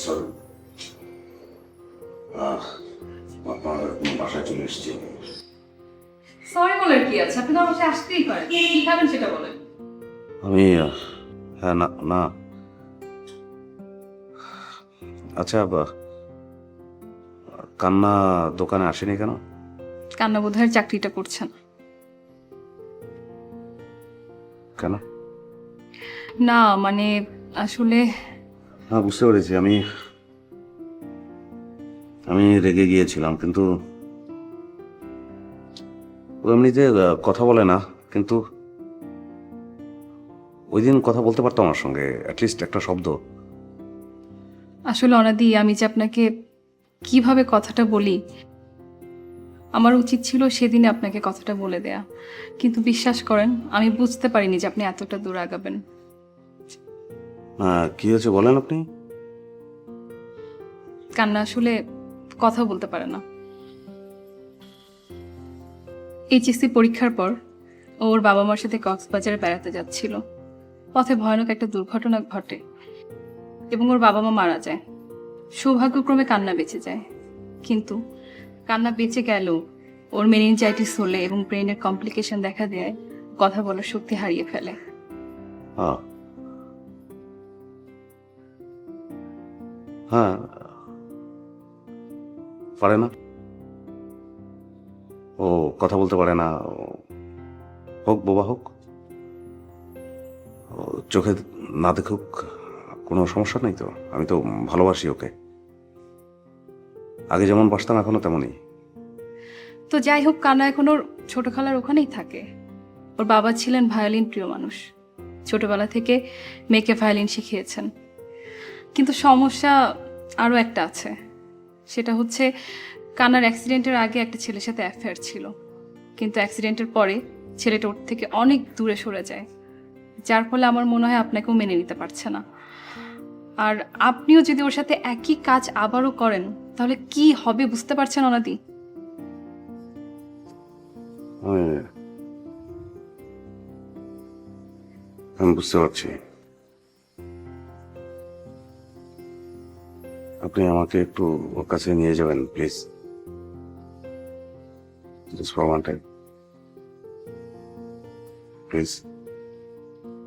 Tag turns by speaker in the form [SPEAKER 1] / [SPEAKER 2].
[SPEAKER 1] Sorry, আপনার বাসায় চলে এসেছি।
[SPEAKER 2] সরি বলার কি আছে? আপনি তো আমার বাসায় আসতেই পারেন। কি খাবেন সেটা বলেন।
[SPEAKER 1] আমি হ্যাঁ, না না, আচ্ছা কান্না দোকানে আসেনি কেন?
[SPEAKER 2] কান্না বোধহয় চাকরিটা করছেন।
[SPEAKER 1] কেন?
[SPEAKER 2] না মানে আসলে
[SPEAKER 1] হ্যাঁ, বুঝতে পেরেছি। আমি আমি রেগে গিয়েছিলাম, কিন্তু ও এমনিতে কথা বলে না, কিন্তু ওই দিন কথা বলতে পারতো আমার সঙ্গে, অ্যাটলিস্ট একটা শব্দ।
[SPEAKER 2] আসলে অনাদি, আমি যে আপনাকে কিভাবে কথাটা বলি, আমার উচিত ছিল সেদিনে আপনাকে কথাটা বলে দেয়া, কিন্তু বিশ্বাস করেন আমি বুঝতে পারিনি যে আপনি এতটা দূর আগাবেন।
[SPEAKER 1] কি হয়েছে বলেন আপনি?
[SPEAKER 2] কান্না আসলে কথা বলতে পারে না। এইচএসসি পরীক্ষার পর ওর বাবা মার সাথে কক্সবাজারে বেড়াতে যাচ্ছিল। পথে ভয়ানক একটা দুর্ঘটনা ঘটে এবং ওর বাবা মা মারা যায়। সৌভাগ্যক্রমে কান্না বেঁচে যায়, কিন্তু কান্না বেঁচে গেল ওর মেনিনজাইটিস হলে এবং ব্রেনের কমপ্লিকেশন দেখা দেয়, কথা বলার শক্তি হারিয়ে ফেলে।
[SPEAKER 1] হ্যাঁ হ্যাঁ, পারে না, ও কথা বলতে পারে না। হোক বোবা হোক, ও চোখে না দেখুক, কোনো সমস্যা নেই তো। আমি তো ভালোবাসি ওকে, আগে যেমন বাসতাম এখনো তেমনই।
[SPEAKER 2] তো যাই হোক, কান্না এখন ওর ছোট খালার ওখানেই থাকে। ওর বাবা ছিলেন ভায়োলিন প্রিয় মানুষ, ছোটবেলা থেকে মেয়েকে ভায়োলিন শিখিয়েছেন। কিন্তু সমস্যা আরও একটা আছে, সেটা হচ্ছে কান্নার অ্যাক্সিডেন্টের আগে একটা ছেলের সাথে অ্যাফেয়ার ছিল, কিন্তু অ্যাক্সিডেন্টের পরে ছেলেটা ওর থেকে অনেক দূরে সরে যায়, যার ফলে আমার মনে হয় আপনাকেও মেনে নিতে পারছে না। আর আপনিও যদি ওর সাথে একই কাজ আবারও করেন তাহলে কি হবে বুঝতে পারছেন অনাদি?
[SPEAKER 1] আমি আমি বুঝতে পারছি। আপনি আমাকে একটু ওর কাছে নিয়ে যাবেন please, just for one time please.